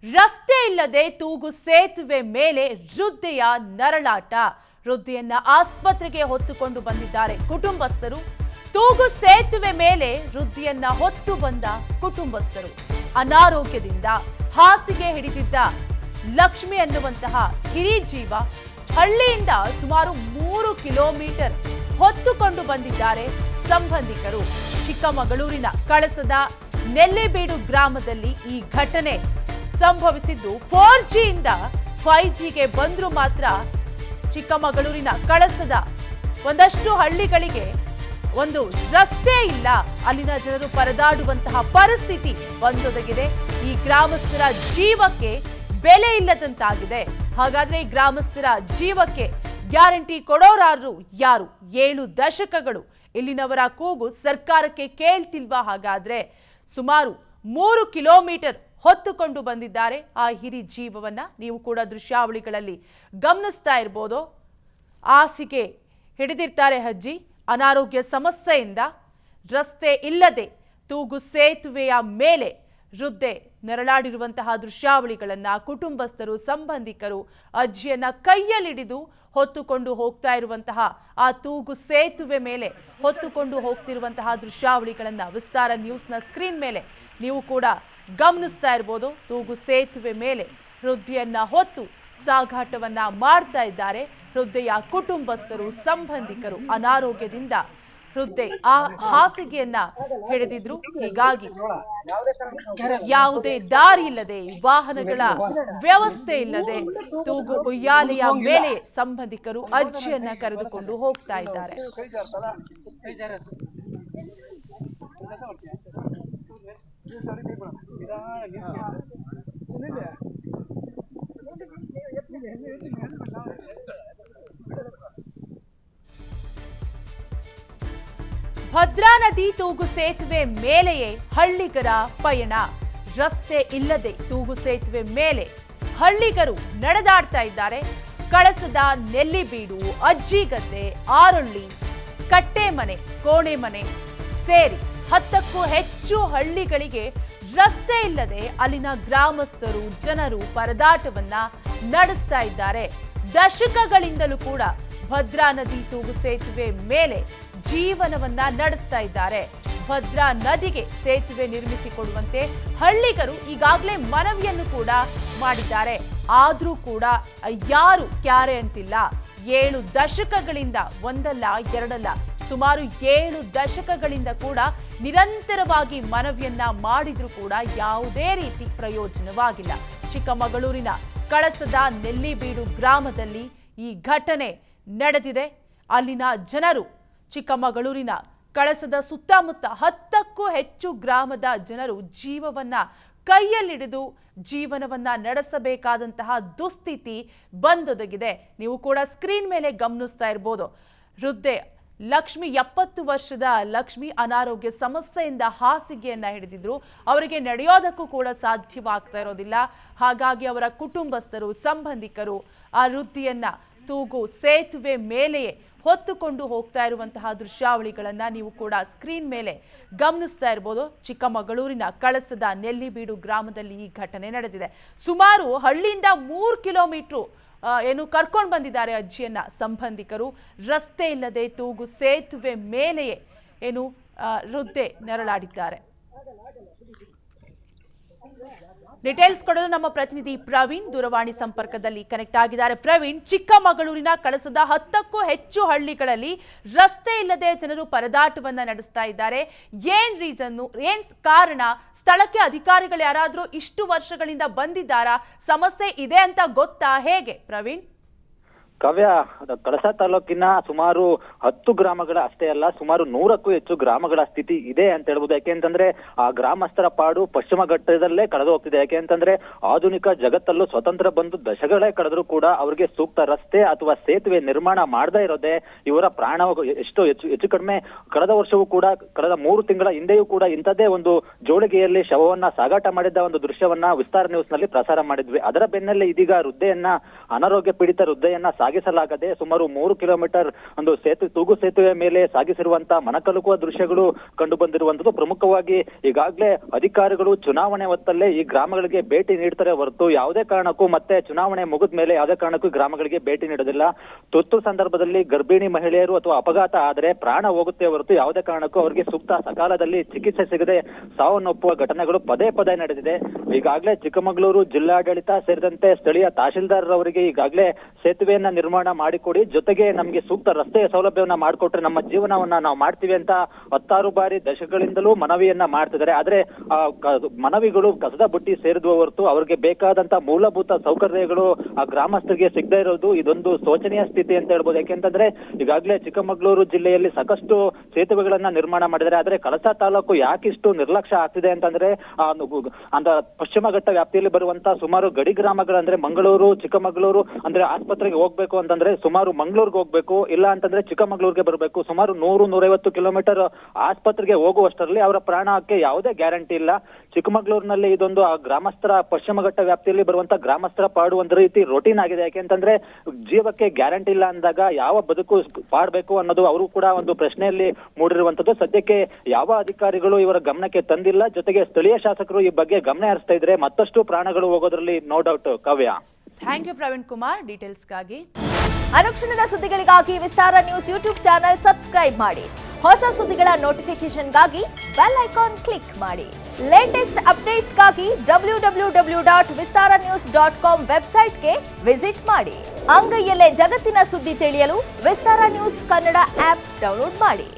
ರಸ್ತೆ ಇಲ್ಲದೆ ತೂಗು ಸೇತುವೆ ಮೇಲೆ ವೃದ್ಧೆಯ ನರಳಾಟ. ವೃದ್ಧೆಯನ್ನ ಆಸ್ಪತ್ರೆಗೆ ಹೊತ್ತುಕೊಂಡು ಬಂದಿದ್ದಾರೆ ಕುಟುಂಬಸ್ಥರು. ತೂಗು ಸೇತುವೆ ಮೇಲೆ ವೃದ್ಧೆಯನ್ನ ಹೊತ್ತು ಬಂದ ಕುಟುಂಬಸ್ಥರು. ಅನಾರೋಗ್ಯದಿಂದ ಹಾಸಿಗೆ ಹಿಡಿದಿದ್ದ ಲಕ್ಷ್ಮಿ ಅನ್ನುವಂತಹ ಹಿರಿ ಜೀವ ಹಳ್ಳಿಯಿಂದ ಸುಮಾರು 3 ಕಿಲೋಮೀಟರ್ ಹೊತ್ತುಕೊಂಡು ಬಂದಿದ್ದಾರೆ ಸಂಬಂಧಿಕರು. ಚಿಕ್ಕಮಗಳೂರಿನ ಕಳಸದ ನೆಲ್ಲಿಬೀಡು ಗ್ರಾಮದಲ್ಲಿ ಈ ಘಟನೆ ಸಂಭವಿಸಿದ್ದು 4G ಇಂದ 5Gಗೆ ಬಂದ್ರು ಮಾತ್ರ ಚಿಕ್ಕಮಗಳೂರಿನ ಕಳಸದ ಒಂದಷ್ಟು ಹಳ್ಳಿಗಳಿಗೆ ಒಂದು ರಸ್ತೆ ಇಲ್ಲ. ಅಲ್ಲಿನ ಜನರು ಪರದಾಡುವಂತಹ ಪರಿಸ್ಥಿತಿ ಬಂದೊದಗಿದೆ. ಈ ಗ್ರಾಮಸ್ಥರ ಜೀವಕ್ಕೆ ಬೆಲೆ ಇಲ್ಲದಂತಾಗಿದೆ. ಹಾಗಾದ್ರೆ ಈ ಗ್ರಾಮಸ್ಥರ ಜೀವಕ್ಕೆ ಗ್ಯಾರಂಟಿ ಕೊಡೋರಾರು ಯಾರು? 7 ದಶಕಗಳು ಇಲ್ಲಿನವರ ಕೂಗು ಸರ್ಕಾರಕ್ಕೆ ಕೇಳ್ತಿಲ್ವಾ? ಹಾಗಾದ್ರೆ ಸುಮಾರು 3 ಕಿಲೋಮೀಟರ್ ಹೊತ್ತುಕೊಂಡು ಬಂದಿದ್ದಾರೆ ಆ ಹಿರಿ ಜೀವವನ್ನ. ನೀವು ಕೂಡ ದೃಶ್ಯಾವಳಿಗಳಲ್ಲಿ ಗಮನಿಸ್ತಾ ಇರ್ಬೋದು. ಹಾಸಿಗೆ ಹಿಡಿದಿರ್ತಾರೆ ಅಜ್ಜಿ. ಅನಾರೋಗ್ಯ ಸಮಸ್ಯೆಯಿಂದ ರಸ್ತೆ ಇಲ್ಲದೆ ತೂಗು ಸೇತುವೆಯ ಮೇಲೆ ವೃದ್ಧೆ ನೆರಳಾಡಿರುವಂತಹ ದೃಶ್ಯಾವಳಿಗಳನ್ನ ಕುಟುಂಬಸ್ಥರು, ಸಂಬಂಧಿಕರು ಅಜ್ಜಿಯನ್ನ ಕೈಯಲ್ಲಿಡಿದು ಹೊತ್ತುಕೊಂಡು ಹೋಗ್ತಾ ಇರುವಂತಹ ಆ ತೂಗು ಸೇತುವೆ ಮೇಲೆ ಹೊತ್ತುಕೊಂಡು ಹೋಗ್ತಿರುವಂತಹ ದೃಶ್ಯಾವಳಿಗಳನ್ನ ವಿಸ್ತಾರ ನ್ಯೂಸ್ನ ಸ್ಕ್ರೀನ್ ಮೇಲೆ ನೀವು ಕೂಡ ಗಮನಿಸ್ತಾ ಇರ್ಬೋದು. ತೂಗು ಸೇತುವೆ ಮೇಲೆ ವೃದ್ಧೆಯನ್ನ ಹೊತ್ತು ಸಾಗಾಟವನ್ನ ಮಾಡ್ತಾ ಇದ್ದಾರೆ ವೃದ್ಧೆಯ ಕುಟುಂಬಸ್ಥರು, ಸಂಬಂಧಿಕರು. ಅನಾರೋಗ್ಯದಿಂದ ವೃದ್ಧೆ ಆ ಹಾಸಿಗೆಯನ್ನ ಹಿಡಿದಿದ್ರು. ಹೀಗಾಗಿ ಯಾವುದೇ ದಾರಿ ಇಲ್ಲದೆ, ವಾಹನಗಳ ವ್ಯವಸ್ಥೆ ಇಲ್ಲದೆ ತೂಗು ಉಯ್ಯಾಲೆಯ ಮೇಲೆ ಸಂಬಂಧಿಕರು ಅಜ್ಜಿಯನ್ನ ಕರೆದುಕೊಂಡು ಹೋಗ್ತಾ ಇದ್ದಾರೆ. ಭದ್ರಾ ನದಿ ತೂಗು ಸೇತುವೆ ಮೇಲೆಯೇ ಹಳ್ಳಿಗರ ಪಯಣ. ರಸ್ತೆ ಇಲ್ಲದೆ ತೂಗು ಸೇತುವೆ ಮೇಲೆ ಹಳ್ಳಿಗರು ನಡೆದಾಡ್ತಾ ಇದ್ದಾರೆ. ಕಳಸದ ನೆಲ್ಲಿಬೀಡು, ಅಜ್ಜಿಗದ್ದೆ, ಆರೊಳ್ಳಿ, ಕಟ್ಟೆಮನೆ, ಕೋಣೆಮನೆ ಸೇರಿ 10ಕ್ಕೂ ಹೆಚ್ಚು ಹಳ್ಳಿಗಳಿಗೆ ರಸ್ತೆ ಇಲ್ಲದೆ ಅಲ್ಲಿನ ಗ್ರಾಮಸ್ಥರು, ಜನರು ಪರದಾಟವನ್ನ ನಡೆಸ್ತಾ ಇದ್ದಾರೆ. ದಶಕಗಳಿಂದಲೂ ಕೂಡ ಭದ್ರಾ ನದಿ ತೂಗು ಸೇತುವೆ ಮೇಲೆ ಜೀವನವನ್ನ ನಡೆಸ್ತಾ ಇದ್ದಾರೆ. ಭದ್ರಾ ನದಿಗೆ ಸೇತುವೆ ನಿರ್ಮಿಸಿಕೊಡುವಂತೆ ಹಳ್ಳಿಗರು ಈಗಾಗಲೇ ಮನವಿಯನ್ನು ಕೂಡ ಮಾಡಿದ್ದಾರೆ. ಆದ್ರೂ ಕೂಡ ಯಾರು ಕ್ಯಾರೆ ಅಂತಿಲ್ಲ. 7 ದಶಕಗಳಿಂದ, ಒಂದಲ್ಲ ಎರಡಲ್ಲ, ಸುಮಾರು 7 ದಶಕಗಳಿಂದ ಕೂಡ ನಿರಂತರವಾಗಿ ಮನವಿಯನ್ನ ಮಾಡಿದ್ರೂ ಕೂಡ ಯಾವುದೇ ರೀತಿ ಪ್ರಯೋಜನವಾಗಿಲ್ಲ. ಚಿಕ್ಕಮಗಳೂರಿನ ಕಳಸದ ನೆಲ್ಲಿಬೀಡು ಗ್ರಾಮದಲ್ಲಿ ಈ ಘಟನೆ ನಡೆದಿದೆ. ಅಲ್ಲಿನ ಜನರು, ಚಿಕ್ಕಮಗಳೂರಿನ ಕಳಸದ ಸುತ್ತಮುತ್ತ 10ಕ್ಕೂ ಹೆಚ್ಚು ಗ್ರಾಮದ ಜನರು ಜೀವವನ್ನ ಕೈಯಲ್ಲಿಡಿದು ಜೀವನವನ್ನ ನಡೆಸಬೇಕಾದಂತಹ ದುಸ್ಥಿತಿ ಬಂದೊದಗಿದೆ. ನೀವು ಕೂಡ ಸ್ಕ್ರೀನ್ ಮೇಲೆ ಗಮನಿಸ್ತಾ ಇರ್ಬೋದು. ವೃದ್ಧೆ ಲಕ್ಷ್ಮಿ, 70 ವರ್ಷದ ಲಕ್ಷ್ಮಿ ಅನಾರೋಗ್ಯ ಸಮಸ್ಯೆಯಿಂದ ಹಾಸಿಗೆಯನ್ನ ಹಿಡಿದಿದ್ರು. ಅವರಿಗೆ ನಡೆಯೋದಕ್ಕೂ ಕೂಡ ಸಾಧ್ಯವಾಗ್ತಾ ಇರೋದಿಲ್ಲ. ಹಾಗಾಗಿ ಅವರ ಕುಟುಂಬಸ್ಥರು, ಸಂಬಂಧಿಕರು ಆ ವೃದ್ಧೆಯನ್ನ ತೂಗು ಸೇತುವೆ ಮೇಲೆಯೇ ಹೊತ್ತುಕೊಂಡು ಹೋಗ್ತಾ ಇರುವಂತಹ ದೃಶ್ಯಾವಳಿಗಳನ್ನ ನೀವು ಕೂಡ ಸ್ಕ್ರೀನ್ ಮೇಲೆ ಗಮನಿಸ್ತಾ ಇರ್ಬೋದು. ಚಿಕ್ಕಮಗಳೂರಿನ ಕಳಸದ ನೆಲ್ಲಿಬೀಡು ಗ್ರಾಮದಲ್ಲಿ ಈ ಘಟನೆ ನಡೆದಿದೆ. ಸುಮಾರು ಹಳ್ಳಿಯಿಂದ 3 ಕಿಲೋಮೀಟರ್ ಕರ್ಕೊಂಡು ಬಂದಿದ್ದಾರೆ ಅಜ್ಜಿಯನ್ನ ಸಂಬಂಧಿಕರು. ರಸ್ತೆ ಇಲ್ಲದೆ ತೂಗು ಸೇತುವೆ ಮೇಲೆಯೇ ವೃದ್ಧೆ ನೆರಳಾಡಿದ್ದಾರೆ. ಡೀಟೇಲ್ಸ್ ಕೊಡಲು ನಮ್ಮ ಪ್ರತಿನಿಧಿ ಪ್ರವೀಣ್ ದೂರವಾಣಿ ಸಂಪರ್ಕದಲ್ಲಿ ಕನೆಕ್ಟ್ ಆಗಿದ್ದಾರೆ. ಪ್ರವೀಣ್, ಚಿಕ್ಕಮಗಳೂರಿನ ಕಳಸದ 10ಕ್ಕೂ ಹೆಚ್ಚು ಹಳ್ಳಿಗಳಲ್ಲಿ ರಸ್ತೆ ಇಲ್ಲದೆ ಜನರು ಪರದಾಟವನ್ನ ನಡೆಸ್ತಾ ಇದ್ದಾರೆ. ಏನ್ ಕಾರಣ? ಸ್ಥಳಕ್ಕೆ ಅಧಿಕಾರಿಗಳು ಯಾರಾದ್ರೂ ಇಷ್ಟು ವರ್ಷಗಳಿಂದ ಬಂದಿದ್ದಾರಾ? ಸಮಸ್ಯೆ ಇದೆ ಅಂತ ಗೊತ್ತಾ? ಹೇಗೆ ಪ್ರವೀಣ್? ಕಾವ್ಯ, ಕಳಸ ತಾಲೂಕಿನ ಸುಮಾರು 10 ಗ್ರಾಮಗಳ ಅಷ್ಟೇ ಅಲ್ಲ, ಸುಮಾರು 100ಕ್ಕೂ ಹೆಚ್ಚು ಗ್ರಾಮಗಳ ಸ್ಥಿತಿ ಇದೆ ಅಂತ ಹೇಳ್ಬೋದು. ಯಾಕೆಂತಂದ್ರೆ ಆ ಗ್ರಾಮಸ್ಥರ ಪಾಡು ಪಶ್ಚಿಮ ಘಟ್ಟದಲ್ಲೇ ಕಳೆದು ಹೋಗ್ತಿದೆ. ಯಾಕೆಂತಂದ್ರೆ ಆಧುನಿಕ ಜಗತ್ತಲ್ಲೂ ಸ್ವತಂತ್ರ ಬಂದು ದಶಕಗಳೇ ಕಳೆದ್ರೂ ಕೂಡ ಅವರಿಗೆ ಸೂಕ್ತ ರಸ್ತೆ ಅಥವಾ ಸೇತುವೆ ನಿರ್ಮಾಣ ಮಾಡದೇ ಇರೋದೇ ಇವರ ಪ್ರಾಣ ಹೆಚ್ಚು ಕಡಿಮೆ. ಕಳೆದ ವರ್ಷವೂ ಕೂಡ, ಕಳೆದ 3 ತಿಂಗಳ ಹಿಂದೆಯೂ ಕೂಡ ಇಂಥದ್ದೇ ಒಂದು ಜೋಳಿಗೆಯಲ್ಲಿ ಶವವನ್ನ ಸಾಗಾಟ ಮಾಡಿದ್ದ ಒಂದು ದೃಶ್ಯವನ್ನ ವಿಸ್ತಾರ ನ್ಯೂಸ್ ನಲ್ಲಿ ಪ್ರಸಾರ ಮಾಡಿದ್ವಿ. ಅದರ ಬೆನ್ನಲ್ಲೇ ಇದೀಗ ವೃದ್ಧೆಯನ್ನ, ಅನಾರೋಗ್ಯ ಪೀಡಿತ ವೃದ್ಧೆಯನ್ನ ಸಾಗಿಸಲಾಗದೆ ಸುಮಾರು 3 ಕಿಲೋಮೀಟರ್ ಒಂದು ತೂಗು ಸೇತುವೆ ಮೇಲೆ ಸಾಗಿಸಿರುವಂತಹ ಮನಕಲುಕುವ ದೃಶ್ಯಗಳು ಕಂಡು ಬಂದಿರುವಂತದ್ದು. ಪ್ರಮುಖವಾಗಿ ಈಗಾಗಲೇ ಅಧಿಕಾರಿಗಳು ಚುನಾವಣೆ ಹೊತ್ತಲ್ಲೇ ಈ ಗ್ರಾಮಗಳಿಗೆ ಭೇಟಿ ನೀಡ್ತಾರೆ ಹೊರತು ಯಾವುದೇ ಕಾರಣಕ್ಕೂ ಮತ್ತೆ ಚುನಾವಣೆ ಮುಗಿದ ಮೇಲೆ ಯಾವುದೇ ಕಾರಣಕ್ಕೂ ಗ್ರಾಮಗಳಿಗೆ ಭೇಟಿ ನೀಡೋದಿಲ್ಲ. ತುರ್ತು ಸಂದರ್ಭದಲ್ಲಿ ಗರ್ಭಿಣಿ ಮಹಿಳೆಯರು ಅಥವಾ ಅಪಘಾತ ಆದರೆ ಪ್ರಾಣ ಹೋಗುತ್ತೆ ಹೊರತು ಯಾವುದೇ ಕಾರಣಕ್ಕೂ ಅವರಿಗೆ ಸೂಕ್ತ ಸಕಾಲದಲ್ಲಿ ಚಿಕಿತ್ಸೆ ಸಿಗದೆ ಸಾವನ್ನಪ್ಪುವ ಘಟನೆಗಳು ಪದೇ ಪದೇ ನಡೆದಿದೆ. ಈಗಾಗಲೇ ಚಿಕ್ಕಮಗಳೂರು ಜಿಲ್ಲಾಡಳಿತ ಸೇರಿದಂತೆ ಸ್ಥಳೀಯ ತಹಶೀಲ್ದಾರ್ ಅವರಿಗೆ ಈಗಾಗಲೇ ಸೇತುವೆಯನ್ನ ನಿರ್ಮಾಣ ಮಾಡಿಕೊಡಿ, ಜೊತೆಗೆ ನಮಗೆ ಸೂಕ್ತ ರಸ್ತೆಯ ಸೌಲಭ್ಯವನ್ನ ಮಾಡಿಕೊಟ್ರೆ ನಮ್ಮ ಜೀವನವನ್ನ ನಾವು ಮಾಡ್ತೀವಿ ಅಂತ 10 ಬಾರಿ ದಶಕಗಳಿಂದಲೂ ಮನವಿಯನ್ನ ಮಾಡ್ತಿದ್ದಾರೆ. ಆದ್ರೆ ಮನವಿಗಳು ಕಸದ ಬುಟ್ಟಿ ಸೇರಿದುವ ಹೊರತು ಅವರಿಗೆ ಬೇಕಾದಂತ ಮೂಲಭೂತ ಸೌಕರ್ಯಗಳು ಆ ಗ್ರಾಮಸ್ಥರಿಗೆ ಸಿಗದೇ ಇರೋದು ಇದೊಂದು ಶೋಚನೀಯ ಸ್ಥಿತಿ ಅಂತ ಹೇಳ್ಬೋದು. ಯಾಕೆಂತಂದ್ರೆ ಈಗಾಗಲೇ ಚಿಕ್ಕಮಗಳೂರು ಜಿಲ್ಲೆಯಲ್ಲಿ ಸಾಕಷ್ಟು ಸೇತುವೆಗಳನ್ನ ನಿರ್ಮಾಣ ಮಾಡಿದ್ದಾರೆ. ಆದ್ರೆ ಕಳಸಾ ತಾಲೂಕು ಯಾಕಿಷ್ಟು ನಿರ್ಲಕ್ಷ್ಯ ಆಗ್ತಿದೆ ಅಂತಂದ್ರೆ ಅಂತ ಪಶ್ಚಿಮ ಘಟ್ಟ ವ್ಯಾಪ್ತಿಯಲ್ಲಿ ಬರುವಂತಹ ಸುಮಾರು ಗಡಿ ಗ್ರಾಮಗಳಂದ್ರೆ ಮಂಗಳೂರು, ಚಿಕ್ಕಮಗಳೂರು ಅಂದ್ರೆ ಆಸ್ಪತ್ರೆಗೆ ಹೋಗ್ಬೇಕು ಅಂತಂದ್ರೆ ಸುಮಾರು ಮಂಗಳೂರಿಗೆ ಹೋಗ್ಬೇಕು, ಇಲ್ಲ ಅಂತಂದ್ರೆ ಚಿಕ್ಕಮಗಳೂರಿಗೆ ಬರಬೇಕು. ಸುಮಾರು 100-150 ಕಿಲೋಮೀಟರ್ ಆಸ್ಪತ್ರೆಗೆ ಹೋಗುವಷ್ಟರಲ್ಲಿ ಅವರ ಪ್ರಾಣಕ್ಕೆ ಯಾವುದೇ ಗ್ಯಾರಂಟಿ ಇಲ್ಲ. ಚಿಕ್ಕಮಗಳೂರಿನಲ್ಲಿ ಇದೊಂದು ಆ ಗ್ರಾಮಸ್ಥರ ಪಶ್ಚಿಮ ಘಟ್ಟ ವ್ಯಾಪ್ತಿಯಲ್ಲಿ ಬರುವಂತಹ ಗ್ರಾಮಸ್ಥರ ಪಾಡು ಒಂದು ರೀತಿ ರೊಟೀನ್ ಆಗಿದೆ. ಯಾಕೆಂತಂದ್ರೆ ಜೀವಕ್ಕೆ ಗ್ಯಾರಂಟಿ ಇಲ್ಲ ಅಂದಾಗ ಯಾವ ಬದುಕು ಪಾಡ್ಬೇಕು ಅನ್ನೋದು ಅವರು ಕೂಡ ಒಂದು ಪ್ರಶ್ನೆಯಲ್ಲಿ ಮೂಡಿರುವಂತದ್ದು. ಸದ್ಯಕ್ಕೆ ಯಾವ ಅಧಿಕಾರಿಗಳು ಇವರ ಗಮನಕ್ಕೆ ತಂದಿಲ್ಲ. ಜೊತೆಗೆ ಸ್ಥಳೀಯ ಶಾಸಕರು ಈ ಬಗ್ಗೆ ಗಮನ ಹರಿಸ್ತಾ ಇದ್ರೆ ಮತ್ತಷ್ಟು ಪ್ರಾಣಗಳು ಹೋಗೋದ್ರಲ್ಲಿ no doubt. Kavya, thank you Praveen Kumar ಡೀಟೇಲ್ಸ್ಗಾಗಿ. ಅನುಕ್ಷಣದ ಸುದ್ದಿಗಳಿಗಾಗಿ Vistara news YouTube channel subscribe ಮಾಡಿ. ಹೊಸ ಸುದ್ದಿಗಳ ನೋಟಿಫಿಕೇಶನ್ಗಾಗಿ ಬೆಲ್ ಐಕಾನ್ ಕ್ಲಿಕ್ ಮಾಡಿ. ಲೇಟೆಸ್ಟ್ ಅಪ್ಡೇಟ್ಸ್ಗಾಗಿ www.vistaranews.com ವೆಬ್ಸೈಟ್ಗೆ ವಿಸಿಟ್ ಮಾಡಿ. ಅಂಗೈಯಲ್ಲೇ ಜಗತ್ತಿನ ಸುದ್ದಿ ತಿಳಿಯಲು Vistara news Kannada app download ಮಾಡಿ.